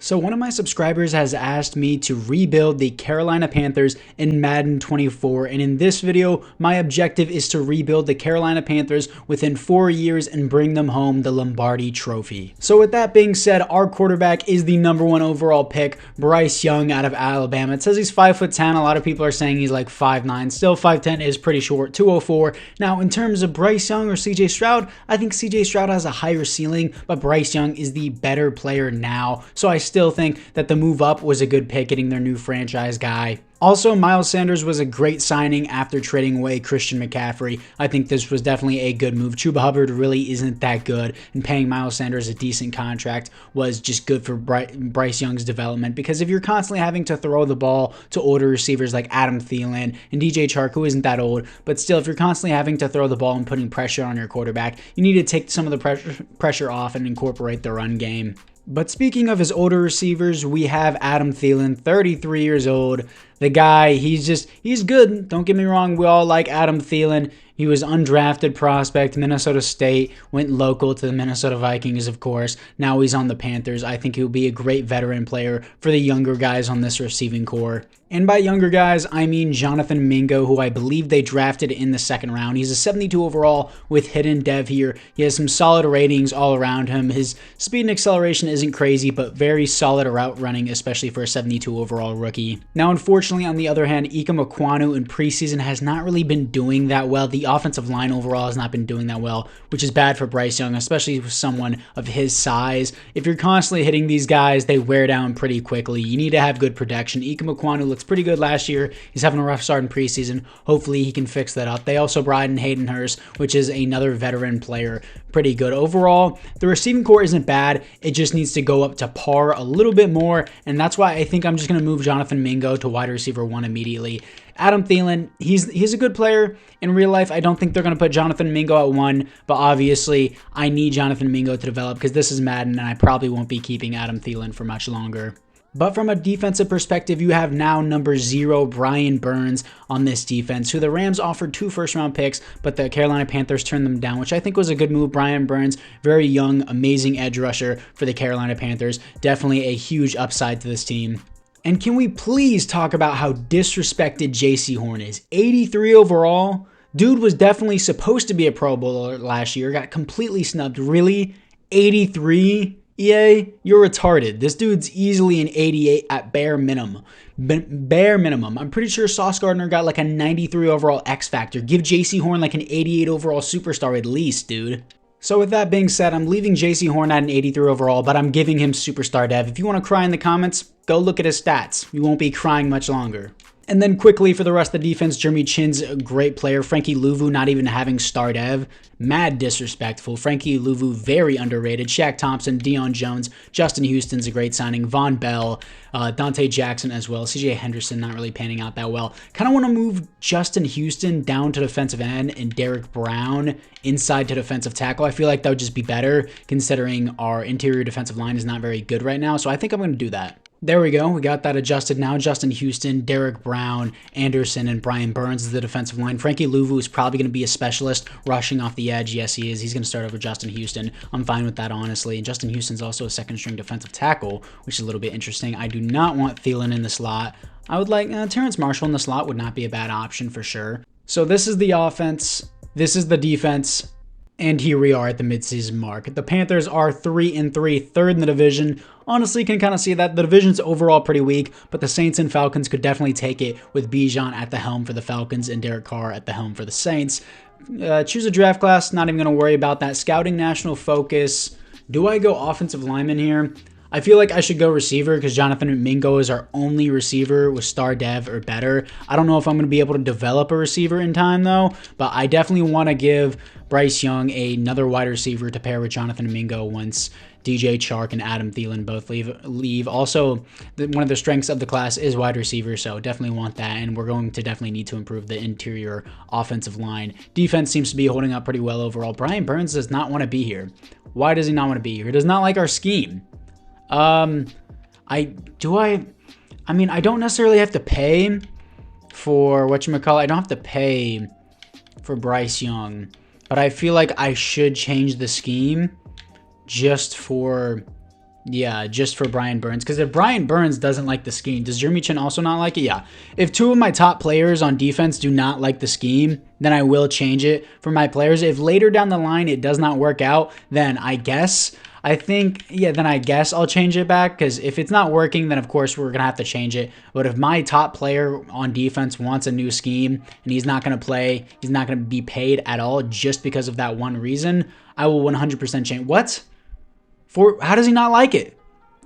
So one of my subscribers has asked me to rebuild the Carolina Panthers in Madden 24, and in this video, my objective is to rebuild the Carolina Panthers within 4 years and bring them home the Lombardi Trophy. So with that being said, our quarterback is the #1 overall pick, Bryce Young out of Alabama. It says he's 5'10". A lot of people are saying he's like 5'9". Still, 5'10" is pretty short, 204. Now, in terms of Bryce Young or CJ Stroud, I think CJ Stroud has a higher ceiling, but Bryce Young is the better player now. So I still think that the move up was a good pick, getting their new franchise guy. Also, Miles Sanders was a great signing after trading away Christian McCaffrey. I think this was definitely a good move. Chuba Hubbard really isn't that good, and paying Miles Sanders a decent contract was just good for Bryce Young's development, because if you're constantly having to throw the ball to older receivers like Adam Thielen and DJ Chark, who isn't that old, but still, if you're constantly having to throw the ball and putting pressure on your quarterback, you need to take some of the pressure off and incorporate the run game. But speaking of his older receivers, we have Adam Thielen, 33 years old. The guy, he's good. Don't get me wrong. We all like Adam Thielen. He was undrafted prospect, Minnesota State, went local to the Minnesota Vikings, of course. Now he's on the Panthers. I think he'll be a great veteran player for the younger guys on this receiving core. And by younger guys, I mean Jonathan Mingo, who I believe they drafted in the second round. He's a 72 overall with hidden dev here. He has some solid ratings all around him. His speed and acceleration isn't crazy, but very solid route running, especially for a 72 overall rookie. Now, unfortunately, on the other hand, Ikem Ekwonu in preseason has not really been doing that well. The offensive line overall has not been doing that well, which is bad for Bryce Young, especially with someone of his size. If you're constantly hitting these guys, they wear down pretty quickly. You need to have good protection. Ikem Ekwonu looks pretty good last year. He's having a rough start in preseason. Hopefully he can fix that up. They also brought in Hayden Hurst, which is another veteran player. Pretty good. Overall, the receiving core isn't bad. It just needs to go up to par a little bit more, and that's why I think I'm just going to move Jonathan Mingo to wide receiver 1 immediately. Adam Thielen, he's a good player. In real life, I don't think they're going to put Jonathan Mingo at 1, but obviously I need Jonathan Mingo to develop because this is Madden, and I probably won't be keeping Adam Thielen for much longer. But from a defensive perspective, you have now number 0, Brian Burns, on this defense, who the Rams offered 2 first-round picks, but the Carolina Panthers turned them down, which I think was a good move. Brian Burns, very young, amazing edge rusher for the Carolina Panthers. Definitely a huge upside to this team. And can we please talk about how disrespected J.C. Horn is? 83 overall. Dude was definitely supposed to be a Pro Bowler last year. Got completely snubbed. Really? 83? EA, you're retarded. This dude's easily an 88 at bare minimum. Bare minimum. I'm pretty sure Sauce Gardner got like a 93 overall X Factor. Give JC Horn like an 88 overall superstar at least, dude. So with that being said, I'm leaving JC Horn at an 83 overall, but I'm giving him superstar dev. If you want to cry in the comments, go look at his stats. You won't be crying much longer. And then quickly for the rest of the defense, Jeremy Chin's a great player. Frankie Louvu not even having star dev. Mad disrespectful. Frankie Louvu very underrated. Shaq Thompson, Deion Jones, Justin Houston's a great signing. Von Bell, Dante Jackson as well. CJ Henderson not really panning out that well. Kind of want to move Justin Houston down to defensive end and Derek Brown inside to defensive tackle. I feel like that would just be better considering our interior defensive line is not very good right now. So I think I'm going to do that. There we go. We got that adjusted now. Justin Houston, Derek Brown, Anderson, and Brian Burns is the defensive line. Frankie Louvu is probably going to be a specialist rushing off the edge. Yes, he is. He's going to start over Justin Houston. I'm fine with that, honestly. And Justin Houston's also a second-string defensive tackle, which is a little bit interesting. I do not want Thielen in the slot. I would like Terrence Marshall in the slot would not be a bad option for sure. So this is the offense. This is the defense. And here we are at the midseason mark. The Panthers are 3-3, third in the division. Honestly, can kind of see that the division's overall pretty weak, but the Saints and Falcons could definitely take it with Bijan at the helm for the Falcons and Derek Carr at the helm for the Saints. Choose a draft class, not even going to worry about that. Scouting national focus. Do I go offensive lineman here? I feel like I should go receiver because Jonathan Mingo is our only receiver with star dev or better. I don't know if I'm going to be able to develop a receiver in time though, but I definitely want to give Bryce Young another wide receiver to pair with Jonathan Mingo once DJ Chark and Adam Thielen both leave. Also, one of the strengths of the class is wide receiver, so definitely want that, and we're going to definitely need to improve the interior offensive line. Defense seems to be holding up pretty well overall. Brian Burns does not want to be here. Why does he not want to be here? He does not like our scheme. I don't necessarily have to pay for whatchamacallit. I don't have to pay for Bryce Young, but I feel like I should change the scheme just for Yeah, just for Brian Burns. Because if Brian Burns doesn't like the scheme, does Jeremy Chin also not like it? Yeah. If two of my top players on defense do not like the scheme, then I will change it for my players. If later down the line it does not work out, then I guess I'll change it back. Because if it's not working, then of course we're going to have to change it. But if my top player on defense wants a new scheme and he's not going to play, he's not going to be paid at all just because of that one reason, I will 100% change. What? How does he not like it?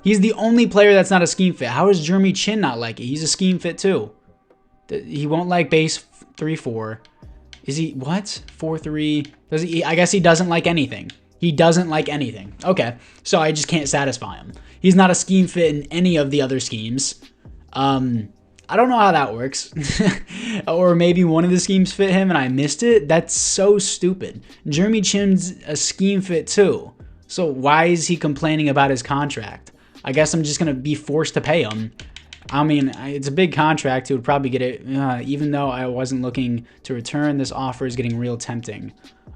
He's the only player that's not a scheme fit. How does Jeremy Chin not like it? He's a scheme fit too. He won't like base 3-4. Is he what? 4-3? Does he? I guess he doesn't like anything. He doesn't like anything. Okay, so I just can't satisfy him. He's not a scheme fit in any of the other schemes. I don't know how that works. Or maybe one of the schemes fit him and I missed it. That's so stupid. Jeremy Chin's a scheme fit too. So why is he complaining about his contract? I guess I'm just going to be forced to pay him. I mean, it's a big contract. He would probably get it. Even though I wasn't looking to return, this offer is getting real tempting.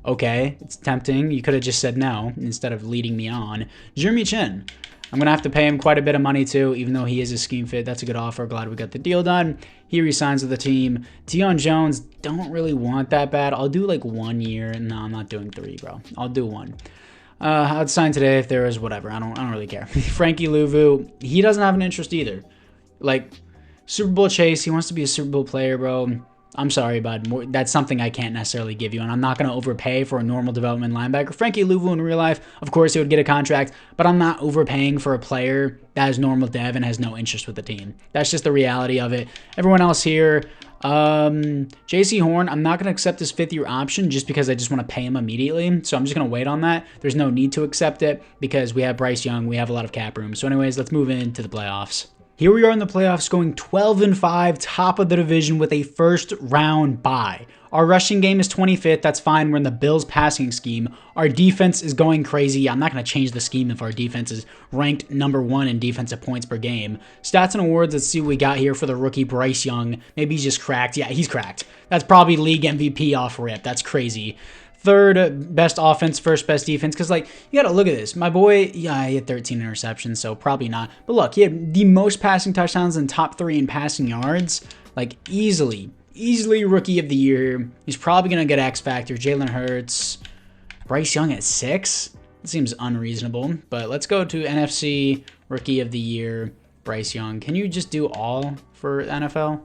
Okay, it's tempting. You could have just said no instead of leading me on. Jeremy Chin. I'm going to have to pay him quite a bit of money too, even though he is a scheme fit. That's a good offer. Glad we got the deal done. He resigns with the team. Deion Jones, don't really want that bad. I'll do like 1 year. No, I'm not doing 3, bro. I'll do 1. I'd sign today if there is whatever. I don't really care. Frankie Louvu, he doesn't have an interest either. Like, Super Bowl chase, he wants to be a Super Bowl player, bro. I'm sorry, bud. That's something I can't necessarily give you, and I'm not going to overpay for a normal development linebacker. Frankie Louvu in real life, of course, he would get a contract, but I'm not overpaying for a player that is normal dev and has no interest with the team. That's just the reality of it. Everyone else here, JC Horn, I'm not going to accept his 5th-year option just because I just want to pay him immediately. So I'm just going to wait on that. There's no need to accept it because we have Bryce Young. We have a lot of cap room. So anyways, let's move into the playoffs. Here we are in the playoffs going 12-5, top of the division with a first-round bye. Our rushing game is 25th. That's fine. We're in the Bills passing scheme. Our defense is going crazy. I'm not going to change the scheme if our defense is ranked #1 in defensive points per game. Stats and awards. Let's see what we got here for the rookie Bryce Young. Maybe he's just cracked. Yeah, he's cracked. That's probably league MVP off rip. That's crazy. 3rd best offense, 1st best defense. Because, like, you got to look at this. My boy, yeah, he had 13 interceptions, so probably not. But look, he had the most passing touchdowns and top 3 in passing yards. Like, easily rookie of the year. He's probably going to get X Factor. Jalen Hurts. Bryce Young at 6? It seems unreasonable. But let's go to NFC rookie of the year, Bryce Young. Can you just do all for NFL?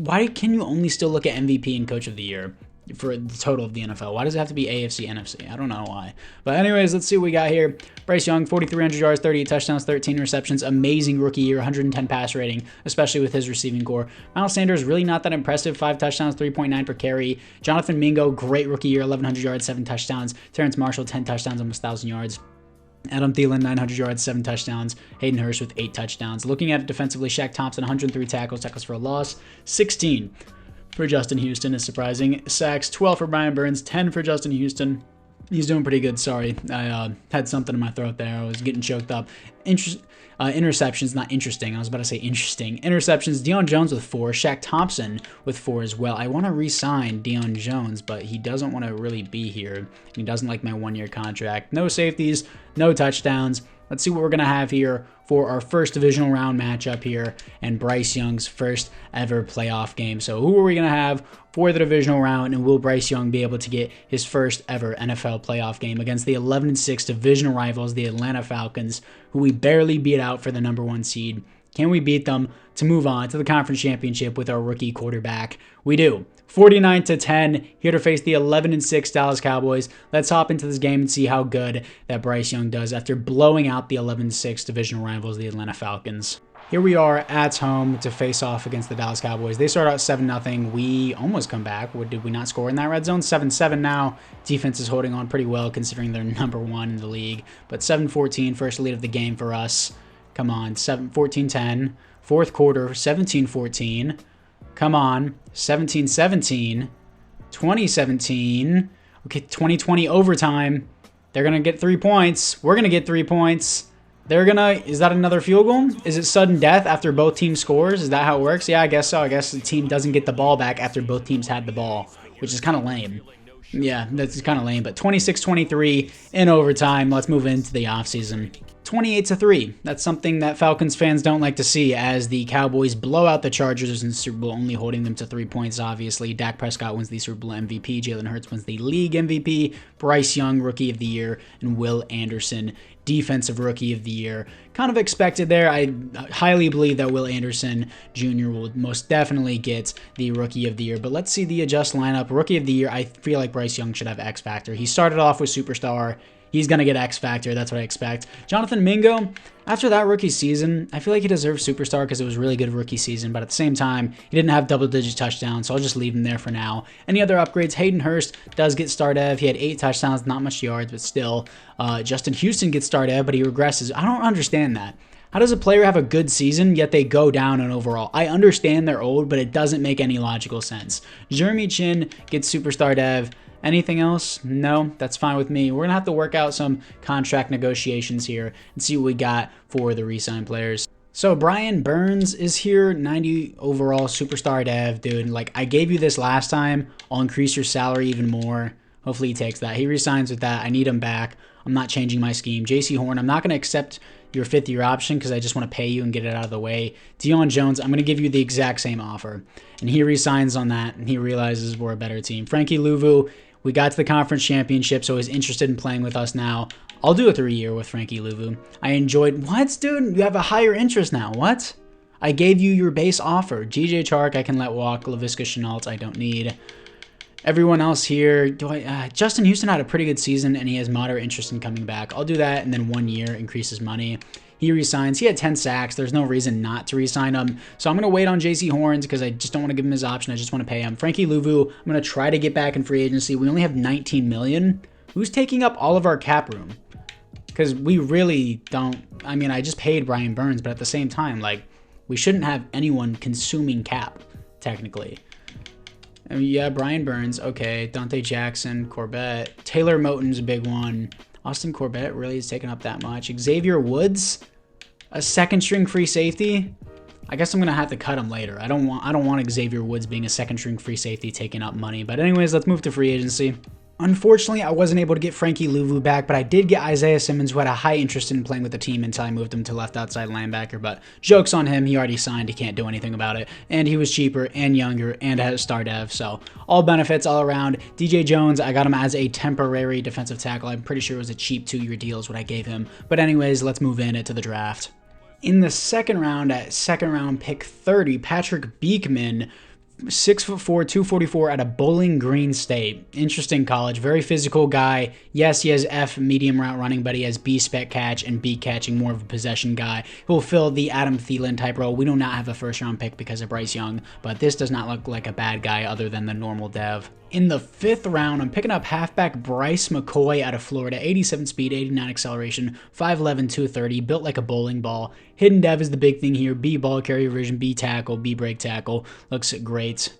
Why can you only still look at MVP and coach of the year for the total of the NFL? Why does it have to be AFC, NFC? I don't know why. But anyways, let's see what we got here. Bryce Young, 4,300 yards, 38 touchdowns, 13 receptions. Amazing rookie year, 110 pass rating, especially with his receiving core. Miles Sanders, really not that impressive. 5 touchdowns, 3.9 per carry. Jonathan Mingo, great rookie year, 1,100 yards, 7 touchdowns. Terrence Marshall, 10 touchdowns, almost 1,000 yards. Adam Thielen, 900 yards, 7 touchdowns. Hayden Hurst with 8 touchdowns. Looking at it defensively, Shaq Thompson, 103 tackles for a loss, 16 for Justin Houston is surprising. Sacks, 12 for Brian Burns, 10 for Justin Houston. He's doing pretty good. Sorry, I had something in my throat there. I was getting choked up. Interceptions, not interesting. I was about to say interesting. Interceptions, Deion Jones with 4. Shaq Thompson with 4 as well. I want to re-sign Deion Jones, but he doesn't want to really be here. He doesn't like my 1-year contract. No safeties, no touchdowns. Let's see what we're going to have here for our first divisional round matchup here and Bryce Young's first ever playoff game. So who are we going to have for the divisional round, and will Bryce Young be able to get his first ever NFL playoff game against the 11-6 divisional rivals, the Atlanta Falcons, who we barely beat out for the #1 seed? Can we beat them to move on to the conference championship with our rookie quarterback? We do. 49-10, here to face the 11-6 Dallas Cowboys. Let's hop into this game and see how good that Bryce Young does after blowing out the 11-6 divisional rivals, the Atlanta Falcons. Here we are at home to face off against the Dallas Cowboys. They start out 7-0. We almost come back. Did we not score in that red zone? 7-7 now. Defense is holding on pretty well considering they're #1 in the league. But 7-14, first lead of the game for us. Come on, 14-10. Fourth quarter, 17-14. Come on, 17-17. 20-17. Okay, 20-20 overtime. They're going to get 3 points. We're going to get 3 points. Is that another field goal? Is it sudden death after both teams scores? Is that how it works? Yeah, I guess so. I guess the team doesn't get the ball back after both teams had the ball, which is kind of lame. Yeah, that's kind of lame. But 26-23 in overtime. Let's move into the offseason. 28-3. That's something that Falcons fans don't like to see, as the Cowboys blow out the Chargers in the Super Bowl, only holding them to 3 points, obviously. Dak Prescott wins the Super Bowl MVP. Jalen Hurts wins the league MVP. Bryce Young, Rookie of the Year. And Will Anderson, Defensive Rookie of the Year. Kind of expected there. I highly believe that Will Anderson Jr. will most definitely get the Rookie of the Year. But let's see the adjust lineup. Rookie of the Year, I feel like Bryce Young should have X Factor. He started off with Superstar. He's going to get X Factor. That's what I expect. Jonathan Mingo, after that rookie season, I feel like he deserves Superstar because it was a really good rookie season. But at the same time, he didn't have double-digit touchdowns, so I'll just leave him there for now. Any other upgrades? Hayden Hurst does get Star Dev. He had 8 touchdowns, not much yards, but still. Justin Houston gets Star Dev, but he regresses. I don't understand that. How does a player have a good season, yet they go down in overall? I understand they're old, but it doesn't make any logical sense. Jeremy Chin gets Superstar Dev. Anything else? No, that's fine with me. We're going to have to work out some contract negotiations here and see what we got for the re-sign players. So Brian Burns is here, 90 overall, Superstar Dev. Dude, like I gave you this last time. I'll increase your salary even more. Hopefully he takes that. He resigns with that. I need him back. I'm not changing my scheme. JC Horn, I'm not going to accept your 5th-year option because I just want to pay you and get it out of the way. Deion Jones, I'm going to give you the exact same offer. And he resigns on that, and he realizes we're a better team. Frankie Louvu, we got to the conference championship, so he's interested in playing with us now. I'll do a 3-year with Frankie Louvu. I enjoyed... What, dude? You have a higher interest now. What? I gave you your base offer. GJ Chark, I can let walk. Laviska Shenault, I don't need. Everyone else here, Justin Houston had a pretty good season, and he has moderate interest in coming back. I'll do that, and then 1 year, increase his money. He resigns. He had 10 sacks. There's no reason not to resign him. So I'm going to wait on JC Horns because I just don't want to give him his option. I just want to pay him. Frankie Louvu, I'm going to try to get back in free agency. We only have $19 million. Who's taking up all of our cap room? Because we really don't. I mean, I just paid Brian Burns, but at the same time, like, we shouldn't have anyone consuming cap, technically. I mean, yeah, Brian Burns. Okay. Dante Jackson, Corbett. Taylor Moton's a big one. Austin Corbett really is taking up that much. Xavier Woods, a 2nd-string free safety. I guess I'm gonna have to cut him later. I don't want Xavier Woods being a 2nd-string free safety taking up money. But anyways, let's move to free agency. Unfortunately, I wasn't able to get Frankie Louvu back, but I did get Isaiah Simmons, who had a high interest in playing with the team until I moved him to left outside linebacker. But joke's on him. He already signed. He can't do anything about it. And he was cheaper and younger and has Star Dev. So all benefits all around. DJ Jones, I got him as a temporary defensive tackle. I'm pretty sure it was a cheap 2-year deal is what I gave him. But anyways, let's move into the draft. In the 2nd round, at 2nd round pick 30, Patrick Beekman, 6'4", 244 out of Bowling Green State. Interesting college. Very physical guy. Yes, he has F medium route running, but he has B spec catch and B catching, more of a possession guy. He'll fill the Adam Thielen type role. We do not have a 1st-round pick because of Bryce Young, but this does not look like a bad guy other than the normal dev. In the 5th round, I'm picking up halfback Bryce McCoy out of Florida. 87 speed, 89 acceleration, 5'11", 230, built like a bowling ball. Hidden dev is the big thing here. B ball carrier vision, B tackle, B break tackle. Looks great.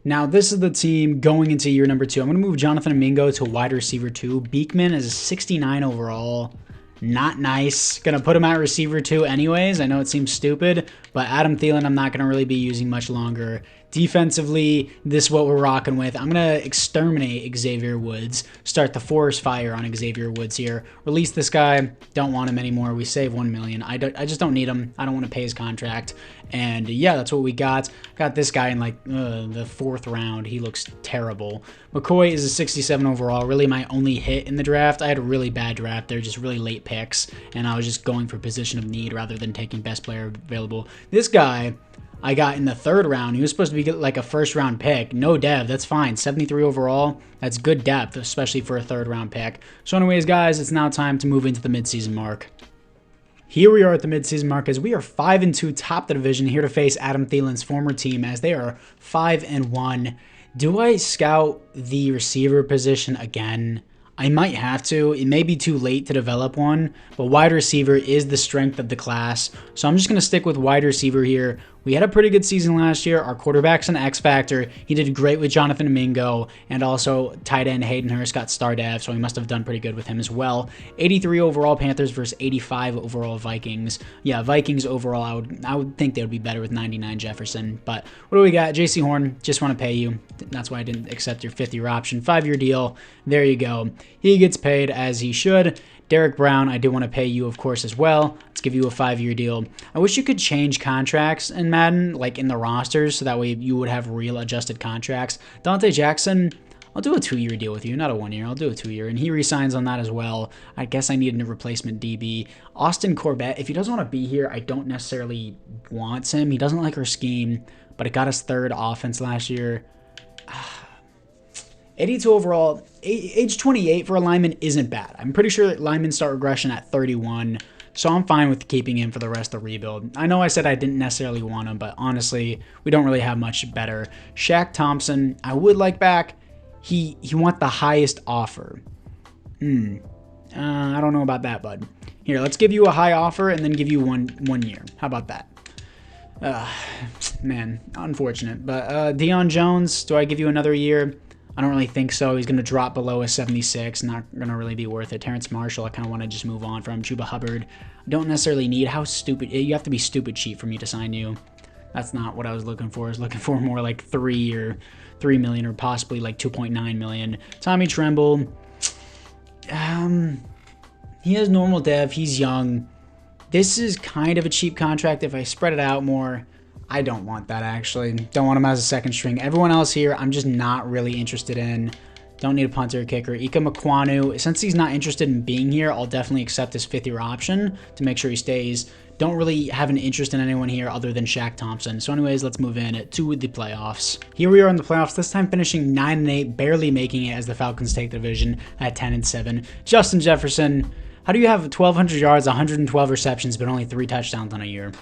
Now, this is the team going into year number 2. I'm going to move Jonathan Mingo to wide receiver 2. Beekman is a 69 overall. Not nice. Gonna put him at receiver 2 anyways. I know it seems stupid, but Adam Thielen I'm not gonna really be using much longer. Defensively, this is what we're rocking with. I'm gonna exterminate Xavier Woods. Start the forest fire on Xavier Woods here. Release this guy. Don't want him anymore. We save $1 million. I just don't need him. I don't want to pay his contract. And yeah, that's what we got. Got this guy in like the 4th round. He looks terrible. McCoy is a 67 overall. Really my only hit in the draft. I had a really bad draft. They're just really late picks, and I was just going for position of need rather than taking best player available. This guy I got in the 3rd round. He was supposed to be like a 1st-round pick. No dev. That's fine. 73 overall. That's good depth, especially for a 3rd-round pick. So anyways, guys, it's now time to move into the midseason mark. Here we are at the midseason mark as we are 5-2, top the division, here to face Adam Thielen's former team as they are 5-1. Do I scout the receiver position again? I might have to. It may be too late to develop one, but wide receiver is the strength of the class. So I'm just going to stick with wide receiver here. We had a pretty good season last year. Our quarterback's an X factor. He did great with Jonathan Mingo, and also tight end Hayden Hurst got star dev, so he must have done pretty good with him as well. 83 overall Panthers versus 85 overall Vikings. Yeah, Vikings overall, I would think they would be better with 99 Jefferson. But what do we got? JC Horn, just want to pay you. That's why I didn't accept your 5th-year option. 5-year deal. There you go. He gets paid as he should. Derek Brown, I do want to pay you, of course, as well. Let's give you a 5-year deal. I wish you could change contracts in Madden, like in the rosters, so that way you would have real adjusted contracts. Dante Jackson, I'll do a 2-year deal with you, not a 1-year. I'll do a 2-year, and he resigns on that as well. I guess I need a replacement DB. Austin Corbett, if he doesn't want to be here, I don't necessarily want him. He doesn't like our scheme, but it got us 3rd offense last year. 82 overall, age 28 for a lineman isn't bad. I'm pretty sure that linemen start regression at 31, so I'm fine with keeping him for the rest of the rebuild. I know I said I didn't necessarily want him, but honestly, we don't really have much better. Shaq Thompson, I would like back. He want the highest offer. I don't know about that, bud. Here, let's give you a high offer and then give you one year. How about that? Man, unfortunate. But Deion Jones, do I give you another year? I don't really think so. He's going to drop below a 76. Not going to really be worth it. Terrence Marshall, I kind of want to just move on from. Chuba Hubbard, don't necessarily need. How stupid. You have to be stupid cheap for me to sign you. That's not what I was looking for. I was looking for more like 3 million or possibly like 2.9 million. Tommy Tremble, he has normal dev. He's young. This is kind of a cheap contract. If I spread it out more, I don't want that, actually. Don't want him as a second string. Everyone else here, I'm just not really interested in. Don't need a punter or kicker. Ika Makwanu, since he's not interested in being here, I'll definitely accept his 5th-year option to make sure he stays. Don't really have an interest in anyone here other than Shaq Thompson. So anyways, let's move in to the playoffs. Here we are in the playoffs, this time finishing 9-8, barely making it as the Falcons take the division at 10-7. Justin Jefferson, how do you have 1,200 yards, 112 receptions, but only 3 touchdowns on a year?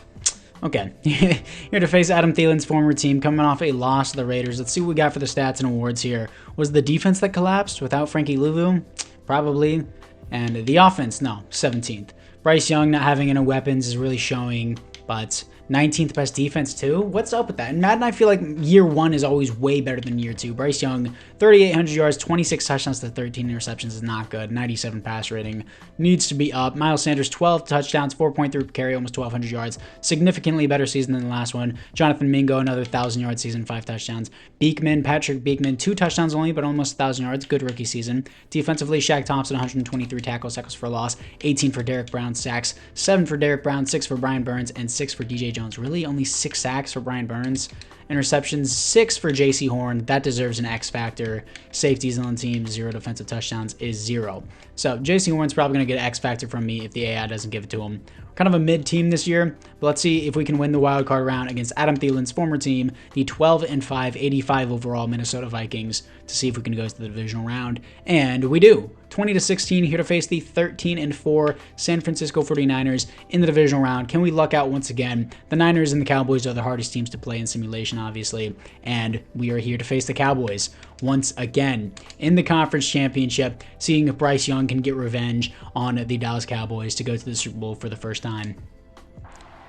Okay, here to face Adam Thielen's former team, coming off a loss to the Raiders. Let's see what we got for the stats and awards here. Was the defense that collapsed without Frankie Louvu? Probably. And the offense? No, 17th. Bryce Young not having any weapons is really showing, but 19th best defense too? What's up with that? In Madden, I feel like year 1 is always way better than year 2. Bryce Young, 3,800 yards, 26 touchdowns to 13 interceptions is not good. 97 pass rating. Needs to be up. Miles Sanders, 12 touchdowns, 4.3 per carry, almost 1,200 yards. Significantly better season than the last one. Jonathan Mingo, another 1,000-yard season, 5 touchdowns. Patrick Beekman, 2 touchdowns only, but almost 1,000 yards. Good rookie season. Defensively, Shaq Thompson, 123 tackles for a loss, 18 for Derek Brown, sacks, 7 for Derek Brown, 6 for Brian Burns, and 6 for DJ Jones. Really only 6 sacks for Brian Burns. Interceptions, 6 for JC Horn. That deserves an X factor. Safeties on the team, 0 defensive touchdowns is 0. So JC Horn's probably going to get an X factor from me if the AI doesn't give it to him. Kind of a mid-team this year, but let's see if we can win the wild card round against Adam Thielen's former team, the 12-5, 85 overall Minnesota Vikings, to see if we can go to the divisional round. And we do. 20-16 here to face the 13-4 San Francisco 49ers in the divisional round. Can we luck out once again? The Niners and the Cowboys are the hardest teams to play in simulation, obviously, and we are here to face the Cowboys once again in the conference championship, seeing if Bryce Young can get revenge on the Dallas Cowboys to go to the Super Bowl for the first time.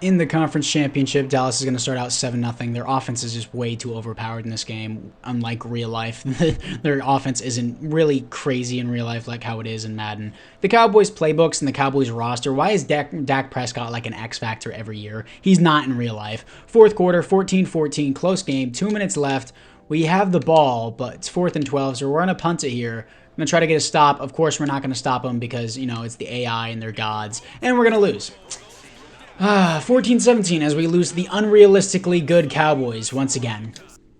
In the conference championship, Dallas is going to start out 7-0. Their offense is just way too overpowered in this game, unlike real life. Their offense isn't really crazy in real life like how it is in Madden. The Cowboys playbooks and the Cowboys roster, why is Dak Prescott like an X factor every year? He's not in real life. Fourth quarter, 14-14, close game, 2 minutes left. We have the ball, but it's 4th and 12, so we're going to punt it here. I'm going to try to get a stop. Of course, we're not going to stop them because, you know, it's the AI and they're gods, and we're going to lose. 14-17 as we lose to the unrealistically good Cowboys once again.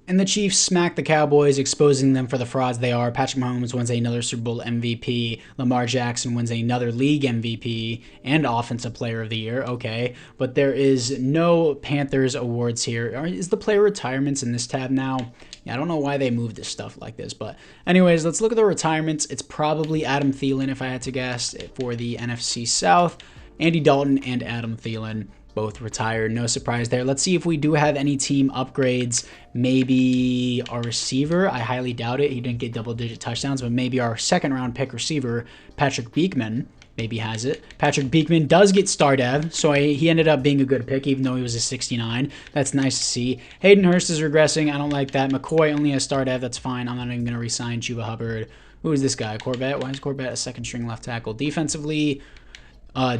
And the Chiefs smack the Cowboys, exposing them for the frauds they are. Patrick Mahomes wins another Super Bowl MVP. Lamar Jackson wins another league MVP and Offensive Player of the Year. Okay, but there is no Panthers awards here. Is the player retirements in this tab now? Yeah, I don't know why they moved this stuff like this, but anyways, let's look at the retirements. It's probably Adam Thielen, if I had to guess, for the NFC South. Andy Dalton and Adam Thielen both retired. No surprise there. Let's see if we do have any team upgrades. Maybe our receiver. I highly doubt it. He didn't get double-digit touchdowns, but maybe our second-round pick receiver, Patrick Beekman, maybe has it. Patrick Beekman does get star dev, so he ended up being a good pick, even though he was a 69. That's nice to see. Hayden Hurst is regressing. I don't like that. McCoy only has star dev. That's fine. I'm not even going to re-sign Chuba Hubbard. Who is this guy? Corbett? Why is Corbett a second-string left tackle? Defensively,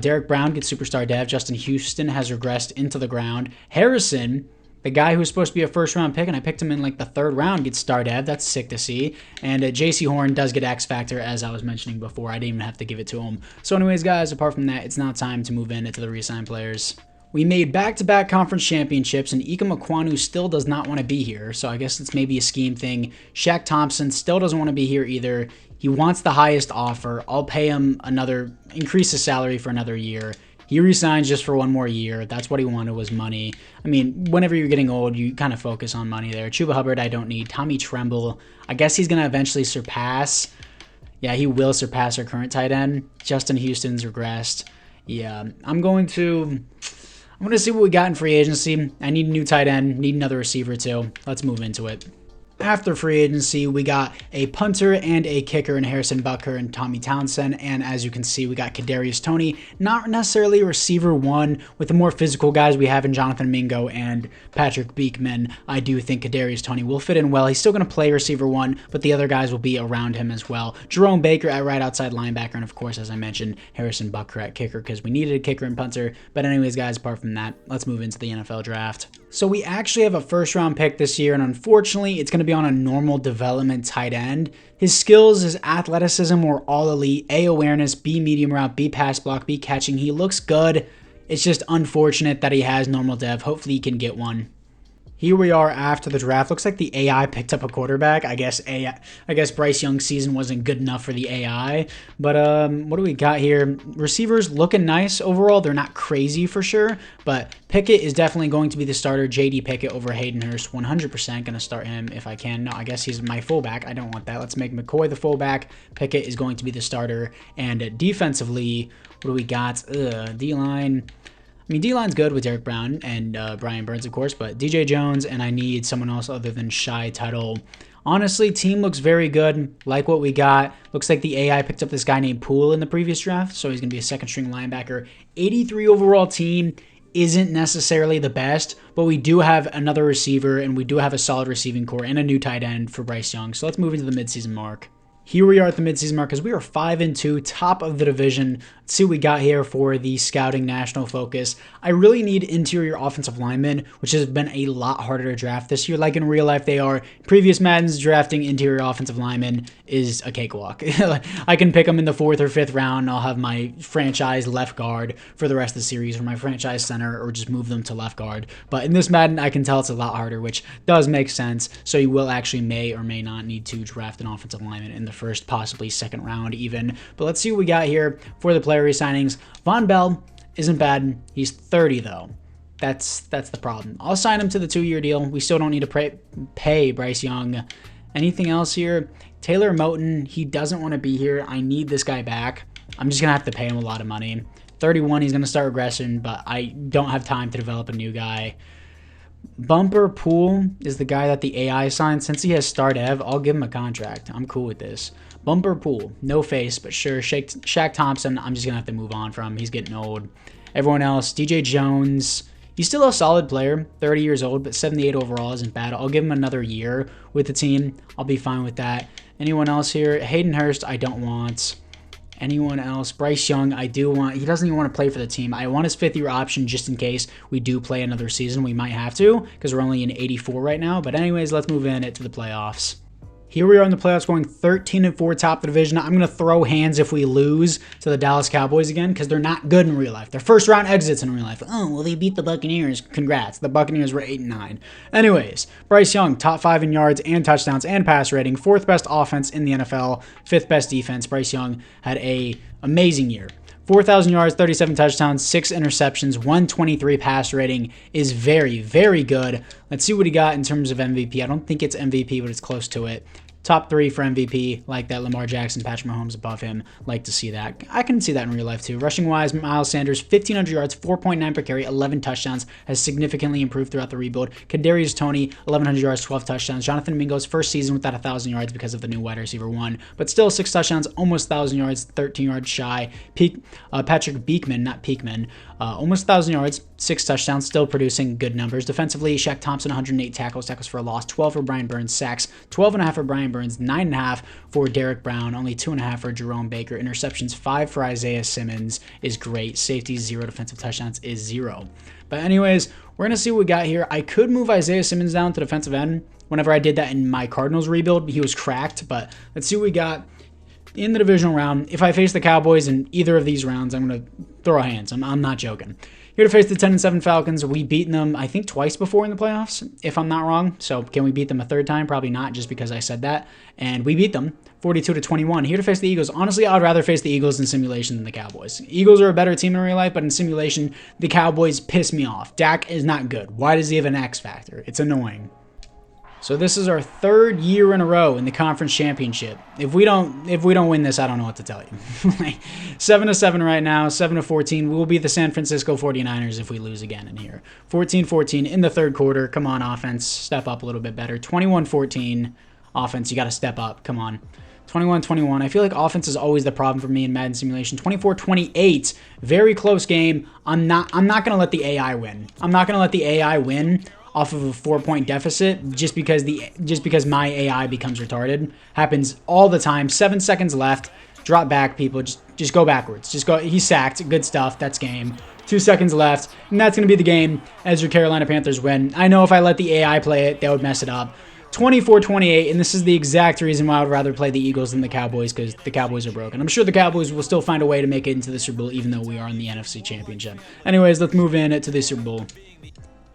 Derek Brown gets superstar dev. Justin Houston has regressed into the ground. Harrison The guy who's supposed to be a first-round pick, and I picked him in like the 3rd round, gets star dev. That's sick to see. And JC Horn does get X Factor, as I was mentioning before. I didn't even have to give it to him. So anyways, guys, apart from that, it's now time to move into the re-sign players. We made back-to-back conference championships, and Ika Makwanu still does not want to be here. So I guess it's maybe a scheme thing. Shaq Thompson still doesn't want to be here either. He wants the highest offer. I'll pay him increase his salary for another year. He resigns just for 1 more year. That's what he wanted, was money. I mean, whenever you're getting old, you kind of focus on money there. Chuba Hubbard, I don't need. Tommy Tremble, I guess he's going to eventually surpass. Yeah, he will surpass our current tight end. Justin Houston's regressed. Yeah, I'm going to see what we got in free agency. I need a new tight end, need another receiver too. Let's move into it. After free agency, we got a punter and a kicker in Harrison Butker and Tommy Townsend. And as you can see, we got Kadarius Toney, not necessarily a receiver 1 with the more physical guys we have in Jonathan Mingo and Patrick Beekman. I do think Kadarius Toney will fit in well. He's still going to play receiver 1, but the other guys will be around him as well. Jerome Baker at right outside linebacker, and of course, as I mentioned, Harrison Butker at kicker because we needed a kicker and punter. But anyways, guys, apart from that, let's move into the NFL draft. So we actually have a 1st-round pick this year, and unfortunately, it's going to be on a normal development tight end. His skills, his athleticism were all elite. A, awareness, B, medium route, B, pass block, B, catching. He looks good. It's just unfortunate that he has normal dev. Hopefully he can get one. Here we are after the draft. Looks like the AI picked up a quarterback. I guess Bryce Young's season wasn't good enough for the AI. But what do we got here? Receivers looking nice overall. They're not crazy for sure, but Pickett is definitely going to be the starter. J.D. Pickett over Hayden Hurst. 100% going to start him if I can. No, I guess he's my fullback. I don't want that. Let's make McCoy the fullback. Pickett is going to be the starter. And defensively, what do we got? D-line. I mean, D-line's good with Derek Brown and Brian Burns, of course, but DJ Jones, and I need someone else other than Shy Tuttle. Honestly, team looks very good. Like what we got. Looks like the AI picked up this guy named Poole in the previous draft, so he's going to be a 2nd-string linebacker. 83 overall team isn't necessarily the best, but we do have another receiver, and we do have a solid receiving core and a new tight end for Bryce Young. So let's move into the midseason mark. Here we are at the midseason mark because we are 5-2, top of the division. Let's see what we got here for the scouting national focus. I really need interior offensive linemen, which has been a lot harder to draft this year. Like in real life, they are. Previous Maddens, drafting interior offensive linemen is a cakewalk. I can pick them in the 4th or 5th round. I'll have my franchise left guard for the rest of the series, or my franchise center, or just move them to left guard. But in this Madden, I can tell it's a lot harder, which does make sense. So you will actually may or may not need to draft an offensive lineman in the 1st, possibly 2nd round even. But let's see what we got here for the player re-signings. Von Bell isn't bad. He's 30 though. That's the problem. I'll sign him to the 2-year deal. We still don't need to pay Bryce Young. Anything else here? Taylor Moton, he doesn't want to be here. I need this guy back. I'm just going to have to pay him a lot of money. 31, he's going to start regression, but I don't have time to develop a new guy. Bumper Pool is the guy that the AI signed. Since he has star dev, I'll give him a contract. I'm cool with this. Bumper Pool, no face, but sure. Shaq Thompson, I'm just going to have to move on from. He's getting old. Everyone else, DJ Jones, he's still a solid player, 30 years old, but 78 overall isn't bad. I'll give him another year with the team. I'll be fine with that. Anyone else here? Hayden Hurst, I don't want. Anyone else? Bryce Young, I do want. He doesn't even want to play for the team. I want his 5th-year option just in case we do play another season. We might have to because we're only in 84 right now. But anyways, let's move in to the playoffs. Here we are in the playoffs going 13-4 top of the division. I'm going to throw hands if we lose to the Dallas Cowboys again because they're not good in real life. They're 1st-round exits in real life. Oh, well, they beat the Buccaneers. Congrats. The Buccaneers were 8-9. Anyways, Bryce Young, top 5 in yards and touchdowns and pass rating. 4th best offense in the NFL. 5th best defense. Bryce Young had an amazing year. 4,000 yards, 37 touchdowns, 6 interceptions, 123 pass rating is very, very good. Let's see what he got in terms of MVP. I don't think it's MVP, but it's close to it. Top 3 for MVP, like that. Lamar Jackson, Patrick Mahomes above him. Like to see that. I can see that in real life too. Rushing-wise, Miles Sanders, 1,500 yards, 4.9 per carry, 11 touchdowns, has significantly improved throughout the rebuild. Kadarius Toney, 1,100 yards, 12 touchdowns. Jonathan Mingo's first season without 1,000 yards because of the new wide receiver 1, but still 6 touchdowns, almost 1,000 yards, 13 yards shy. Patrick Beekman, not Peekman, Almost 1,000 yards, 6 touchdowns, still producing good numbers. Defensively, Shaq Thompson, 108 tackles for a loss, 12 for Brian Burns, sacks, 12.5 for Brian Burns, 9.5 for Derek Brown, only 2.5 for Jerome Baker. Interceptions, 5 for Isaiah Simmons is great. Safety, 0. Defensive touchdowns is 0. But anyways, we're going to see what we got here. I could move Isaiah Simmons down to defensive end. Whenever I did that in my Cardinals rebuild, he was cracked. But let's see what we got in the divisional round. If I face the Cowboys in either of these rounds, I'm going to throw hands. I'm not joking. Here to face the 10-7 Falcons. We've beaten them, I think, twice before in the playoffs, if I'm not wrong. So can we beat them a third time? Probably not, just because I said that. And we beat them 42-21. Here to face the Eagles. Honestly, I'd rather face the Eagles in simulation than the Cowboys. Eagles are a better team in real life, but in simulation, the Cowboys piss me off. Dak is not good. Why does he have an X factor? It's annoying. So this is our 3rd year in a row in the conference championship. If we don't win this, I don't know what to tell you. 7-7 right now, 7-14. We will be the San Francisco 49ers if we lose again in here. 14-14 in the 3rd quarter. Come on, offense, step up a little bit better. 21-14, offense, you got to step up. Come on. 21-21. I feel like offense is always the problem for me in Madden simulation. 24-28, very close game. I'm not going to let the AI win. I'm not going to let the AI win off of a 4-point deficit just because my AI becomes retarded. Happens all the time. 7 seconds left. Drop back, people. Just go backwards. Just go. He's sacked. Good stuff. That's game. 2 seconds left, and that's going to be the game as your Carolina Panthers win. I know if I let the AI play it, they would mess it up. 24-28, and this is the exact reason why I would rather play the Eagles than the Cowboys, because the Cowboys are broken. I'm sure the Cowboys will still find a way to make it into the Super Bowl, even though we are in the NFC Championship. Anyways, let's move in to the Super Bowl.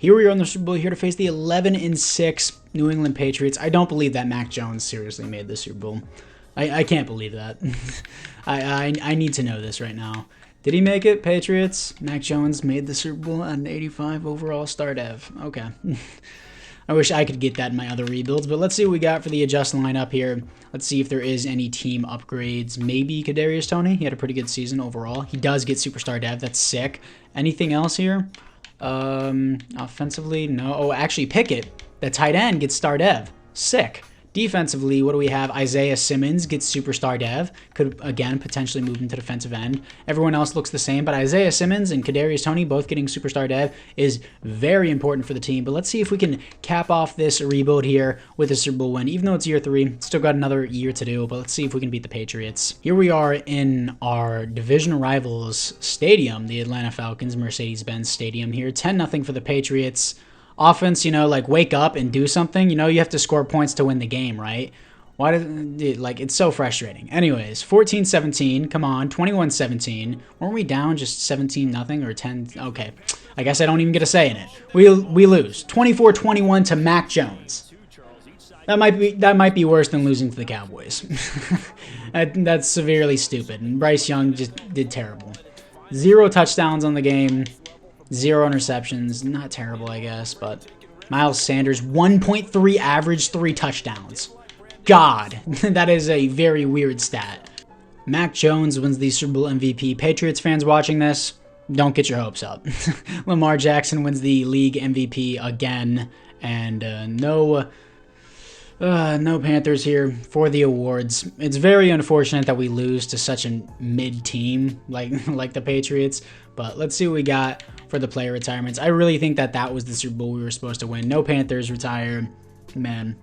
Here we are in the Super Bowl, here to face the 11-6 New England Patriots. I don't believe that Mac Jones seriously made the Super Bowl. I can't believe that. I need to know this right now. Did he make it, Patriots? Mac Jones made the Super Bowl at an 85 overall star dev. Okay. I wish I could get that in my other rebuilds, but let's see what we got for the adjust lineup here. Let's see if there is any team upgrades. Maybe Kadarius Toney. He had a pretty good season overall. He does get superstar dev. That's sick. Anything else here? Offensively, no. Oh, actually, Pickett, the tight end, gets star dev. Sick. Defensively, what do we have? Isaiah Simmons gets superstar dev. Could, again, potentially move into defensive end. Everyone else looks the same, but Isaiah Simmons and Kadarius Toney both getting superstar dev is very important for the team. But let's see if we can cap off this rebuild here with a Super Bowl win. Even though it's year 3, still got another year to do, but let's see if we can beat the Patriots. Here we are in our division rivals stadium, the Atlanta Falcons, Mercedes-Benz Stadium here. 10-0 for the Patriots. Offense, you know, like, wake up and do something. You know, you have to score points to win the game, right? Why did, like, it's so frustrating. Anyways, 14-17, come on, 21-17. Weren't we down just 17-0 or 10? Okay, I guess I don't even get a say in it. We lose 24-21 to Mac Jones. That might be worse than losing to the Cowboys. That's severely stupid. And Bryce Young just did terrible. 0 touchdowns on the game. 0 interceptions. Not terrible, I guess, but Miles Sanders, 1.3 average, 3 touchdowns. God, that is a very weird stat. Mac Jones wins the Super Bowl MVP. Patriots fans watching this, don't get your hopes up. Lamar Jackson wins the league MVP again, and no Panthers here for the awards. It's very unfortunate that we lose to such a mid team like the Patriots, but let's see what we got for the player retirements. I really think that was the Super Bowl we were supposed to win. No Panthers retired. Man,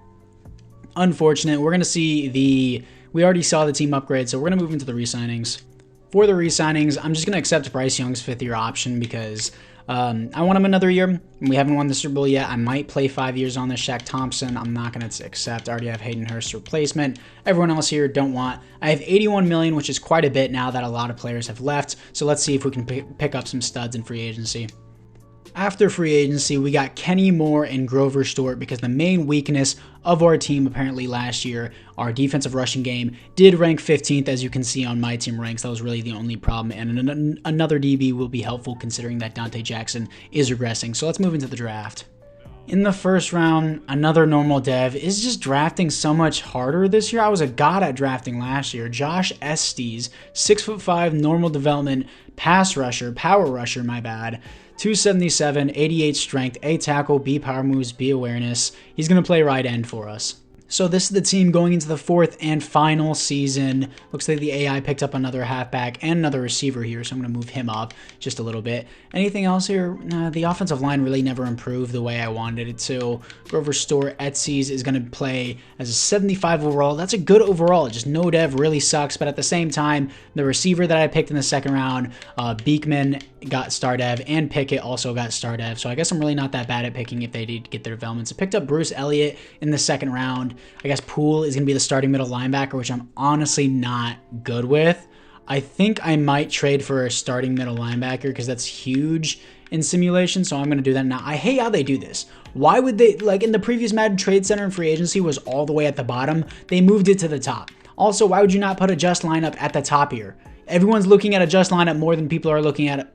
unfortunate. We're going to see we already saw the team upgrade, so we're going to move into the re-signings. For the re-signings, I'm just going to accept Bryce Young's 5th-year option because I want him another year. We haven't won the Super Bowl yet. I might play 5 years on this. Shaq Thompson, I'm not going to accept. I already have Hayden Hurst's replacement. Everyone else here don't want. I have 81 million, which is quite a bit now that a lot of players have left. So let's see if we can pick up some studs in free agency. After free agency, we got Kenny Moore and Grover Stewart because the main weakness of our team apparently last year, our defensive rushing game, did rank 15th, as you can see on my team ranks. That was really the only problem, and another DB will be helpful considering that Dante Jackson is regressing. So let's move into the draft. In the first round, another normal dev is just drafting so much harder this year. I was a god at drafting last year. Josh Estes, 6'5", normal development, pass rusher, power rusher, my bad. 277, 88 strength, A tackle, B power moves, B awareness. He's going to play right end for us. So this is the team going into the fourth and final season. Looks like the AI picked up another halfback and another receiver here, so I'm going to move him up just a little bit. Anything else here? Nah, the offensive line really never improved the way I wanted it to. Grover Store Etsy's is going to play as a 75 overall. That's a good overall. Just no dev really sucks, but at the same time, the receiver that I picked in the second round, Beekman got star dev, and Pickett also got star dev, so I guess I'm really not that bad at picking if they did get their developments. I picked up Bruce Elliott in the second round. I guess Poole is going to be the starting middle linebacker, which I'm honestly not good with. I think I might trade for a starting middle linebacker because that's huge in simulation, so I'm going to do that now. I hate how they do this. Why would they, like in the previous Madden Trade Center and free agency was all the way at the bottom. They moved it to the top. Also, why would you not put a just lineup at the top here? Everyone's looking at a just lineup more than people are looking at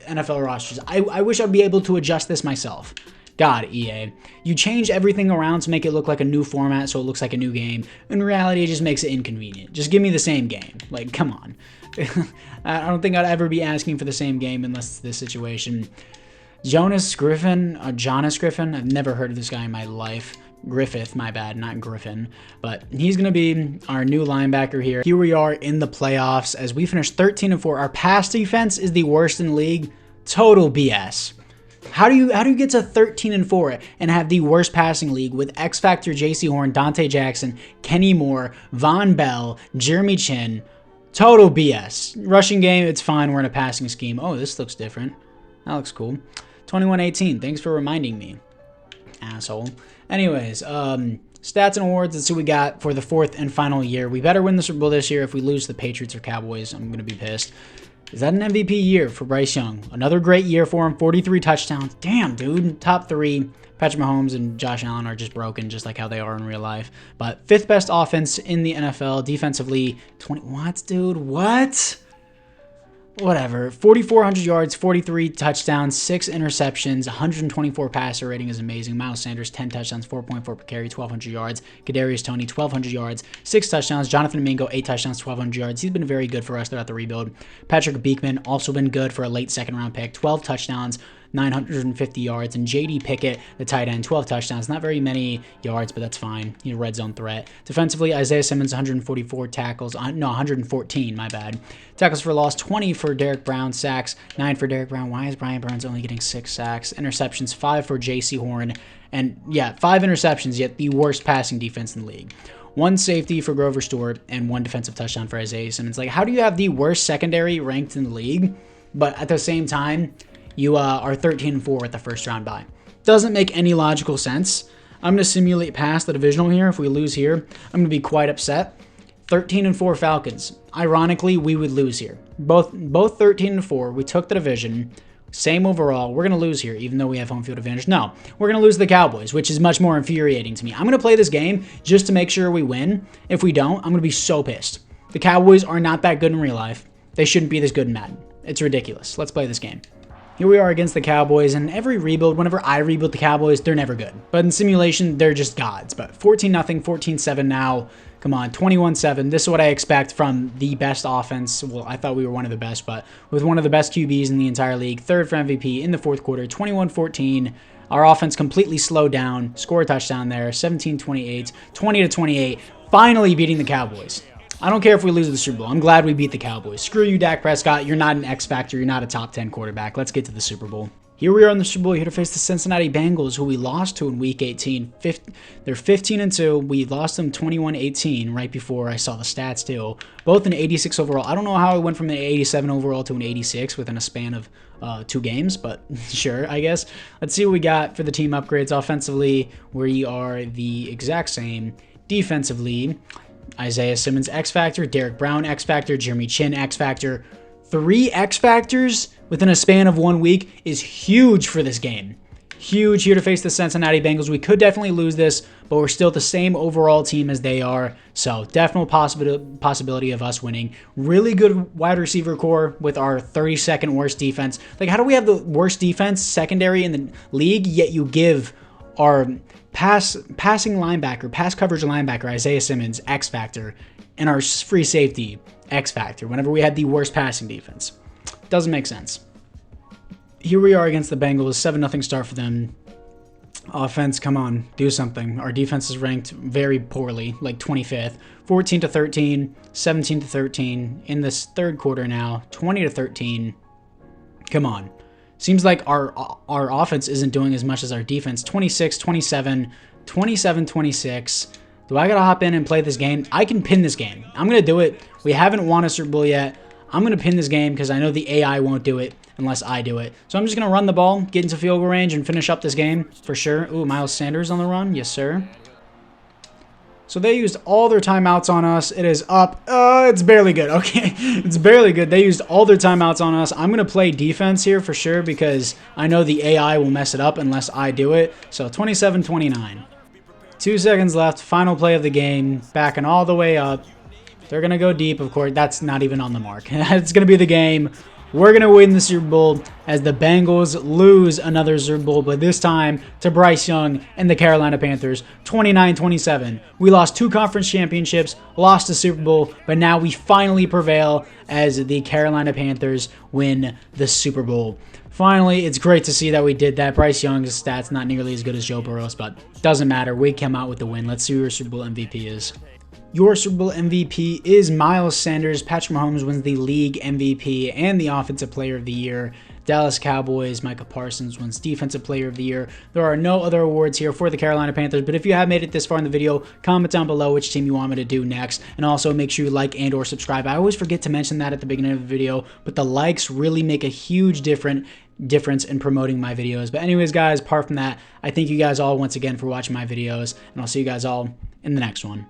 NFL rosters. I wish I'd be able to adjust this myself. God, EA. You change everything around to make it look like a new format so it looks like a new game. In reality, it just makes it inconvenient. Just give me the same game. Like, come on. I don't think I'd ever be asking for the same game unless it's this situation. Jonas Griffin, I've never heard of this guy in my life. Griffith, my bad, not Griffin. But he's going to be our new linebacker here. Here we are in the playoffs as we finish 13-4. Our pass defense is the worst in the league. Total BS. How do you get to 13-4 and have the worst passing league with X Factor, JC Horn, Dante Jackson, Kenny Moore, Von Bell, Jeremy Chin? Total BS. Rushing game, it's fine. We're in a passing scheme. Oh, this looks different. That looks cool. 21-18. Thanks for reminding me, asshole. Anyways, stats and awards. Let's see what we got for the fourth and final year. We better win the Super Bowl this year. If we lose the Patriots or Cowboys, I'm going to be pissed. Is that an MVP year for Bryce Young? Another great year for him. 43 touchdowns. Damn, dude. Top three. Patrick Mahomes and Josh Allen are just broken, just like how they are in real life. But fifth best offense in the NFL. Defensively, 20. What, dude? What? Whatever. 4,400 yards, 43 touchdowns, 6 interceptions, 124 passer rating is amazing. Miles Sanders, 10 touchdowns, 4.4 per carry, 1,200 yards. Kadarius Toney, 1,200 yards, 6 touchdowns. Jonathan Mingo, 8 touchdowns, 1,200 yards. He's been very good for us throughout the rebuild. Patrick Beekman, also been good for a late second-round pick. 12 touchdowns, 950 yards, and J.D. Pickett, the tight end, 12 touchdowns. Not very many yards, but that's fine. He's a red zone threat. Defensively, Isaiah Simmons, 144 tackles. No, 114, my bad. Tackles for loss, 20 for Derek Brown. Sacks, 9 for Derek Brown. Why is Brian Burns only getting 6 sacks? Interceptions, 5 for J.C. Horn. And, yeah, 5 interceptions, yet the worst passing defense in the league. 1 safety for Grover Stewart, and 1 defensive touchdown for Isaiah Simmons. Like, how do you have the worst secondary ranked in the league, but at the same time, you are 13-4 at the first round bye? Doesn't make any logical sense. I'm going to simulate past the divisional here. If we lose here, I'm going to be quite upset. 13-4 Falcons. Ironically, we would lose here. Both 13-4. We took the division. Same overall. We're going to lose here, even though we have home field advantage. No, we're going to lose the Cowboys, which is much more infuriating to me. I'm going to play this game just to make sure we win. If we don't, I'm going to be so pissed. The Cowboys are not that good in real life. They shouldn't be this good in Madden. It's ridiculous. Let's play this game. Here we are against the Cowboys, and every rebuild, whenever I rebuild the Cowboys, they're never good. But in simulation, they're just gods. But 14-0, 14-7 now. Come on, 21-7. This is what I expect from the best offense. Well, I thought we were one of the best, but with one of the best QBs in the entire league. Third for MVP in the fourth quarter, 21-14. Our offense completely slowed down. Score a touchdown there, 17-28, 20-28. Finally beating the Cowboys. I don't care if we lose the Super Bowl. I'm glad we beat the Cowboys. Screw you, Dak Prescott. You're not an X Factor. You're not a top 10 quarterback. Let's get to the Super Bowl. Here we are in the Super Bowl, here to face the Cincinnati Bengals, who we lost to in Week 18. They're 15-2. We lost them 21-18 right before I saw the stats, too. Both an 86 overall. I don't know how I went from an 87 overall to an 86 within a span of 2 games, but sure, I guess. Let's see what we got for the team upgrades. Offensively, we are the exact same. Defensively, Isaiah Simmons X Factor, Derek Brown X Factor, Jeremy Chin X Factor. 3 X Factors within a span of 1 week is huge for this game. Huge here to face the Cincinnati Bengals. We could definitely lose this, but we're still the same overall team as they are. So definite possibility of us winning. Really good wide receiver core with our 32nd worst defense. Like, how do we have the worst defense secondary in the league, yet you give our passing linebacker, pass coverage linebacker, Isaiah Simmons, X Factor, and our free safety, X Factor, whenever we had the worst passing defense? Doesn't make sense. Here we are against the Bengals, 7-0 start for them. Offense, come on, do something. Our defense is ranked very poorly, like 25th. 14 to 13, 17 to 13 in this third quarter now, 20 to 13. Come on. Seems like our offense isn't doing as much as our defense. 26, 27, 27, 26. Do I got to hop in and play this game? I can pin this game. I'm going to do it. We haven't won a Super Bowl yet. I'm going to pin this game because I know the AI won't do it unless I do it. So I'm just going to run the ball, get into field goal range, and finish up this game for sure. Ooh, Miles Sanders on the run. Yes, sir. So they used all their timeouts on us. It is up. It's barely good. Okay, it's barely good. They used all their timeouts on us. I'm going to play defense here for sure because I know the AI will mess it up unless I do it. So 27-29. 2 seconds left. Final play of the game. Backing all the way up. They're going to go deep, of course. That's not even on the mark. It's going to be the game. We're going to win the Super Bowl as the Bengals lose another Super Bowl, but this time to Bryce Young and the Carolina Panthers, 29-27. We lost 2 conference championships, lost the Super Bowl, but now we finally prevail as the Carolina Panthers win the Super Bowl. Finally, it's great to see that we did that. Bryce Young's stats not nearly as good as Joe Burrow's, but doesn't matter. We came out with the win. Let's see who your Super Bowl MVP is. Your Super Bowl MVP is Miles Sanders. Patrick Mahomes wins the league MVP and the Offensive Player of the Year. Dallas Cowboys, Micah Parsons wins Defensive Player of the Year. There are no other awards here for the Carolina Panthers, but if you have made it this far in the video, comment down below which team you want me to do next, and also make sure you like and or subscribe. I always forget to mention that at the beginning of the video, but the likes really make a huge difference in promoting my videos. But anyways, guys, apart from that, I thank you guys all once again for watching my videos, and I'll see you guys all in the next one.